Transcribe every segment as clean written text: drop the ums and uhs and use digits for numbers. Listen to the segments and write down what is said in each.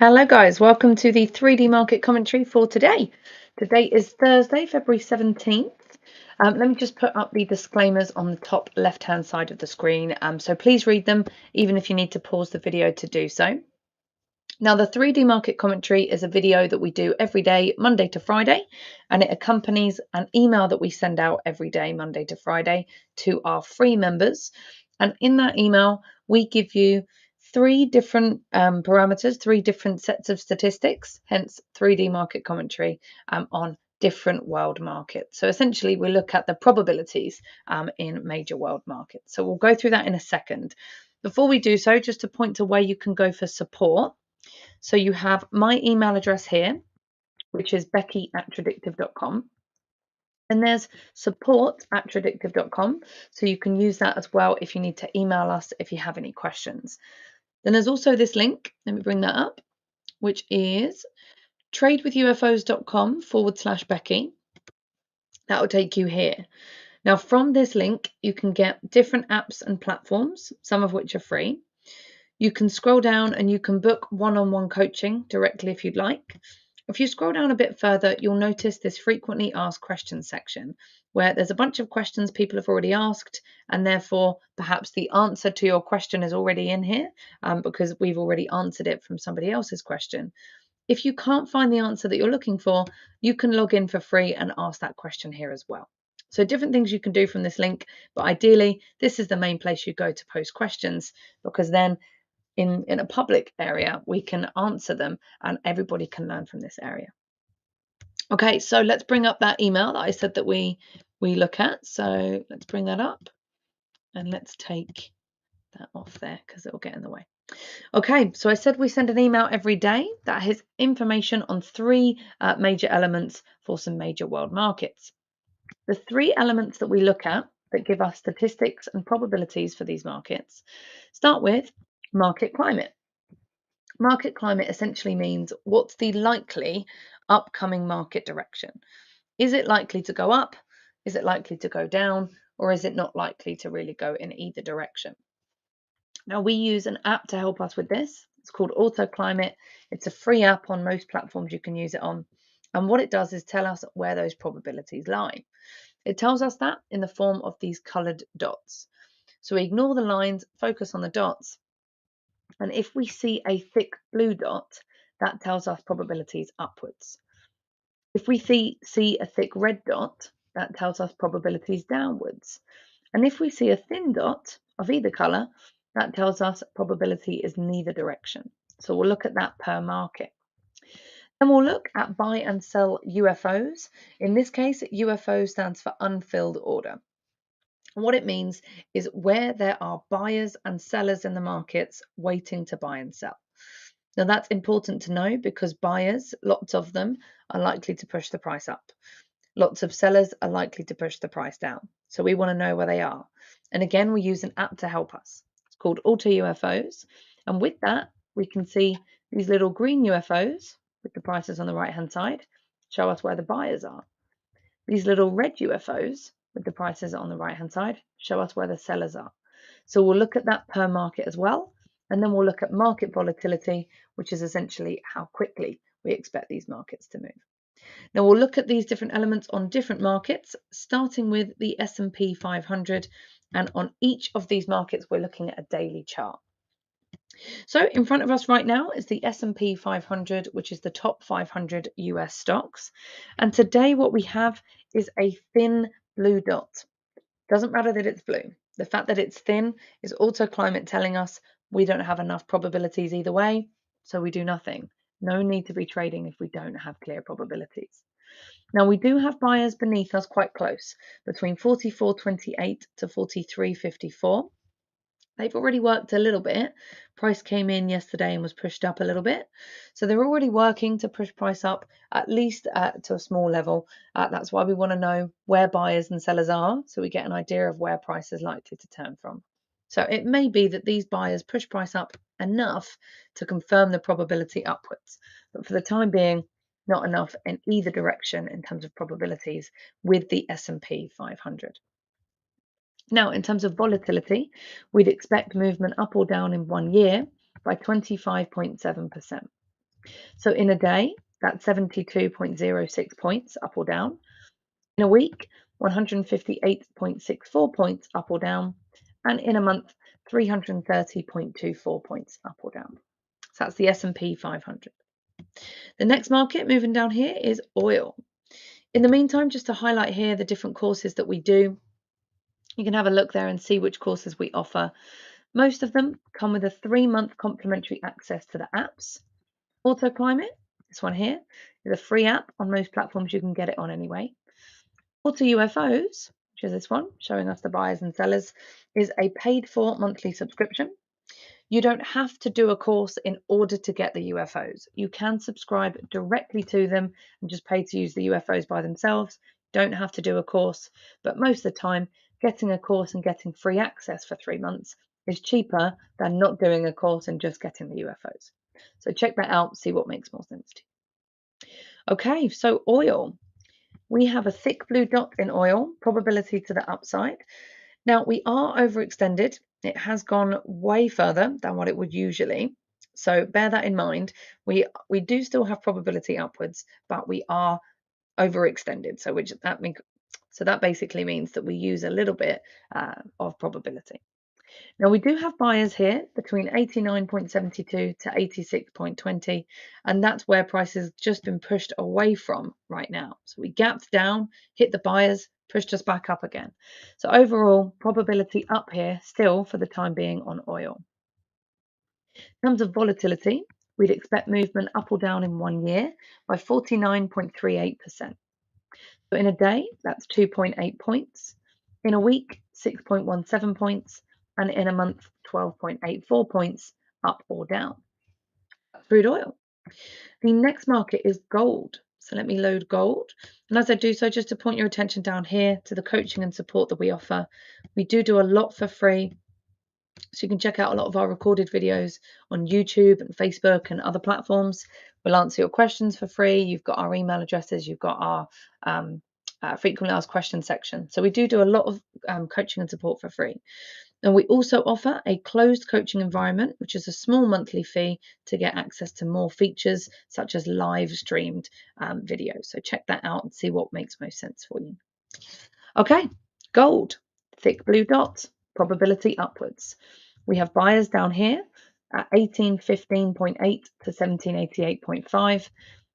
Hello guys, welcome to the 3D market commentary for today. Today is Thursday, February 17th. Let me just put up the disclaimers on the top left hand side of the screen, so please read them even if you need to pause the video to do so. Now the 3D market commentary is a video that we do every day, Monday to Friday, and it accompanies an email that we send out every day, Monday to Friday, to our free members. And in that email, we give you three different parameters, three different sets of statistics, hence 3D market commentary on different world markets. So essentially, we look at the probabilities in major world markets. So we'll go through that in a second. Before we do so, just to point to where you can go for support. So you have my email address here, which is becky@tradewithufos.com. And there's support@tradewithufos.com. So you can use that as well if you need to email us if you have any questions. Then there's also this link, let me bring that up, which is tradewithufos.com/Becky. That will take you here. Now from this link, you can get different apps and platforms, some of which are free. You can scroll down and you can book one-on-one coaching directly if you'd like. If you scroll down a bit further, you'll notice this frequently asked questions section where there's a bunch of questions people have already asked, and therefore perhaps the answer to your question is already in here because we've already answered it from somebody else's question. If you can't find the answer that you're looking for, you can log in for free and ask that question here as well. So different things you can do from this link, but ideally this is the main place you go to post questions, because then in a public area, we can answer them and everybody can learn from this area. Okay, so let's bring up that email that I said that we look at. So let's bring that up and let's take that off there because it will get in the way. Okay, so I said we send an email every day that has information on three major elements for some major world markets. The three elements that we look at that give us statistics and probabilities for these markets start with market climate. Market climate essentially means what's the likely upcoming market direction? Is it likely to go up? Is it likely to go down? Or is it not likely to really go in either direction? Now we use an app to help us with this. It's called AutoClimate. It's a free app on most platforms you can use it on. And what it does is tell us where those probabilities lie. It tells us that in the form of these coloured dots. So we ignore the lines, focus on the dots. And if we see a thick blue dot, that tells us probabilities upwards. If we see a thick red dot, that tells us probabilities downwards. And if we see a thin dot of either colour, that tells us probability is neither direction. So we'll look at that per market. Then we'll look at buy and sell UFOs. In this case, UFO stands for unfilled order. What it means is where there are buyers and sellers in the markets waiting to buy and sell. Now that's important to know because buyers, lots of them, are likely to push the price up. Lots of sellers are likely to push the price down. So we want to know where they are. And again, we use an app to help us. It's called Auto UFOs. And with that, we can see these little green UFOs with the prices on the right-hand side show us where the buyers are. These little red UFOs with the prices on the right-hand side show us where the sellers are. So we'll look at that per market as well. And then we'll look at market volatility, which is essentially how quickly we expect these markets to move. Now we'll look at these different elements on different markets, starting with the S&P 500. And on each of these markets, we're looking at a daily chart. So in front of us right now is the S&P 500, which is the top 500 US stocks. And today what we have is a thin blue dot. Doesn't matter that it's blue. The fact that it's thin is AutoClimate telling us we don't have enough probabilities either way, so we do nothing. No need to be trading if we don't have clear probabilities. Now we do have buyers beneath us quite close, between 44.28 to 43.54. They've already worked a little bit. Price came in yesterday and was pushed up a little bit. So they're already working to push price up, at least to a small level. That's why we want to know where buyers and sellers are, so we get an idea of where price is likely to turn from. So it may be that these buyers push price up enough to confirm the probability upwards. But for the time being, not enough in either direction in terms of probabilities with the S&P 500. Now, in terms of volatility, we'd expect movement up or down in 1 year by 25.7%. So in a day, that's 72.06 points up or down. In a week, 158.64 points up or down. And in a month, 330.24 points up or down. So that's the S&P 500. The next market moving down here is oil. In the meantime, just to highlight here the different courses that we do, you can have a look there and see which courses we offer. Most of them come with a 3-month complimentary access to the apps. Auto Climate, this one here, is a free app on most platforms. You can get it on anyway. Auto UFOs, which is this one, showing us the buyers and sellers, is a paid for monthly subscription. You don't have to do a course in order to get the UFOs. You can subscribe directly to them and just pay to use the UFOs by themselves. Don't have to do a course, but most of the time, getting a course and getting free access for 3 months is cheaper than not doing a course and just getting the UFOs. So check that out, see what makes more sense to you. Okay, so oil. We have a thick blue dot in oil, probability to the upside. Now, we are overextended. It has gone way further than what it would usually. So bear that in mind. We do still have probability upwards, but we are overextended. So that basically means that we use a little bit of probability. Now, we do have buyers here between 89.72 to 86.20, and that's where price has just been pushed away from right now. So we gapped down, hit the buyers, pushed us back up again. So overall, probability up here still for the time being on oil. In terms of volatility, we'd expect movement up or down in 1 year by 49.38%. So in a day, that's 2.8 points. In a week, 6.17 points. And in a month, 12.84 points up or down. Crude oil. The next market is gold. So let me load gold. And as I do so, just to point your attention down here to the coaching and support that we offer. We do a lot for free. So you can check out a lot of our recorded videos on YouTube and Facebook and other platforms. We'll answer your questions for free. You've got our email addresses. You've got our frequently asked questions section. So we do a lot of coaching and support for free. And we also offer a closed coaching environment, which is a small monthly fee to get access to more features such as live streamed videos. So check that out and see what makes most sense for you. Okay, gold, thick blue dot, probability upwards. We have buyers down here at 1815.8 to 1788.5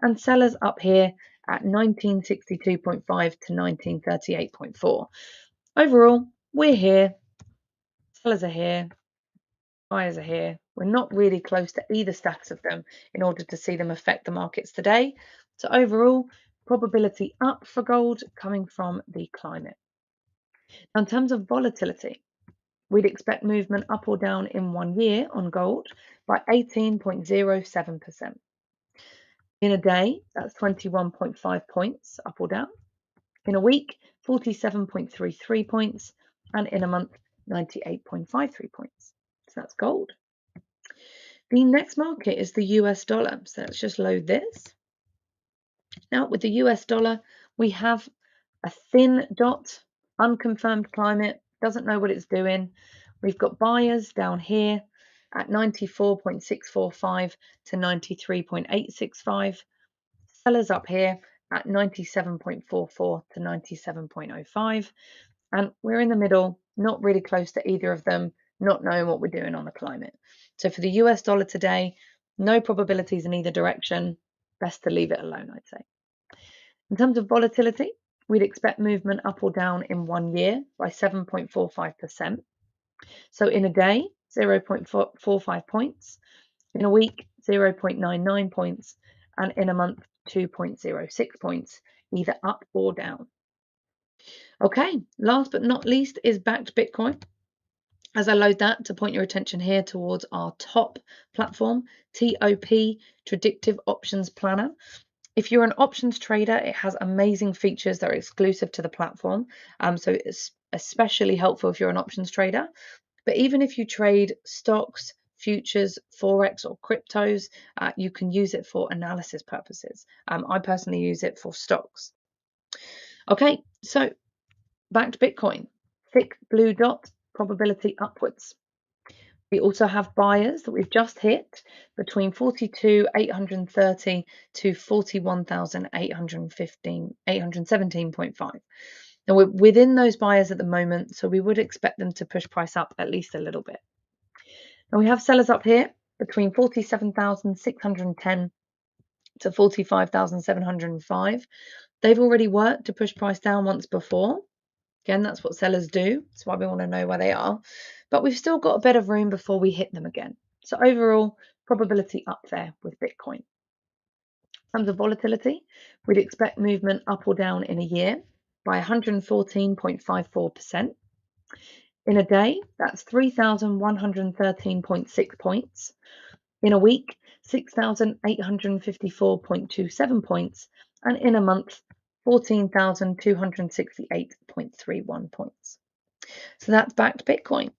and sellers up here at 1962.5 to 1938.4. Overall, we're here. Sellers are here, buyers are here. We're not really close to either stacks of them in order to see them affect the markets today. So overall, probability up for gold coming from the climate. Now, in terms of volatility, we'd expect movement up or down in 1 year on gold by 18.07%. In a day, that's 21.5 points up or down. In a week, 47.33 points. And in a month, 98.53 points. So that's gold. The next market is the US dollar. So let's just load this. Now with the US dollar, we have a thin dot, unconfirmed climate, doesn't know what it's doing. We've got buyers down here at 94.645 to 93.865. Sellers up here at 97.44 to 97.05. And we're in the middle, not really close to either of them, not knowing what we're doing on the climate. So for the US dollar today, no probabilities in either direction. Best to leave it alone, I'd say. In terms of volatility, we'd expect movement up or down in 1 year by 7.45%. So in a day, 0.45 points. In a week, 0.99 points. And in a month, 2.06 points, either up or down. Okay, last but not least is bakkt Bitcoin. As I load that, to point your attention here towards our top platform, TOP, Tradictive Options Planner. If you're an options trader, it has amazing features that are exclusive to the platform. So it's especially helpful if you're an options trader. But even if you trade stocks, futures, forex or cryptos, you can use it for analysis purposes. I personally use it for stocks. Okay, so bakkt Bitcoin, thick blue dot, probability upwards. We also have buyers that we've just hit between 42,830 to 41,817.5. Now we're within those buyers at the moment, so we would expect them to push price up at least a little bit. Now we have sellers up here between 47,610 to 45,705. They've already worked to push price down once before. Again, that's what sellers do. That's why we want to know where they are. But we've still got a bit of room before we hit them again. So overall, probability up there with Bitcoin. In terms of volatility, we'd expect movement up or down in a year by 114.54%. In a day, that's 3,113.6 points. In a week, 6,854.27 points. And in a month, 14,268.31 points. So that's bakkt Bitcoin.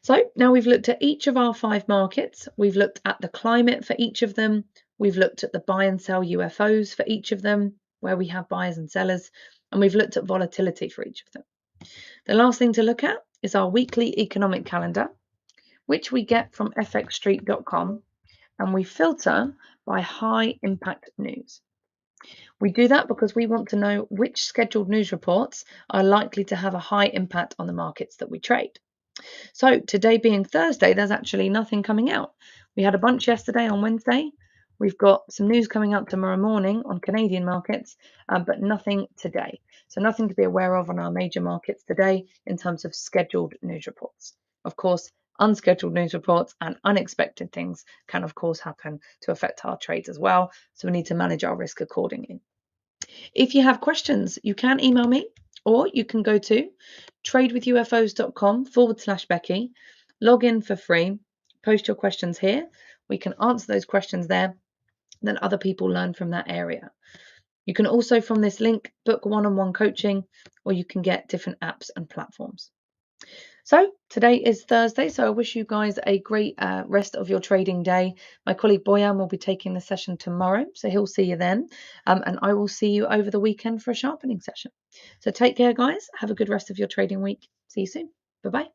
So now we've looked at each of our 5 markets. We've looked at the climate for each of them. We've looked at the buy and sell UFOs for each of them, where we have buyers and sellers. And we've looked at volatility for each of them. The last thing to look at is our weekly economic calendar, which we get from fxstreet.com. And we filter by high impact news. We do that because we want to know which scheduled news reports are likely to have a high impact on the markets that we trade. So today being Thursday, there's actually nothing coming out. We had a bunch yesterday on Wednesday. We've got some news coming up tomorrow morning on Canadian markets, but nothing today. So nothing to be aware of on our major markets today in terms of scheduled news reports. Of course, unscheduled news reports and unexpected things can, of course, happen to affect our trades as well. So we need to manage our risk accordingly. If you have questions, you can email me, or you can go to tradewithufos.com/Becky, log in for free, post your questions here. We can answer those questions there, then other people learn from that area. You can also, from this link, book one-on-one coaching, or you can get different apps and platforms. So today is Thursday, so I wish you guys a great rest of your trading day. My colleague Bojan will be taking the session tomorrow, so he'll see you then. And I will see you over the weekend for a sharpening session. So take care, guys. Have a good rest of your trading week. See you soon. Bye-bye.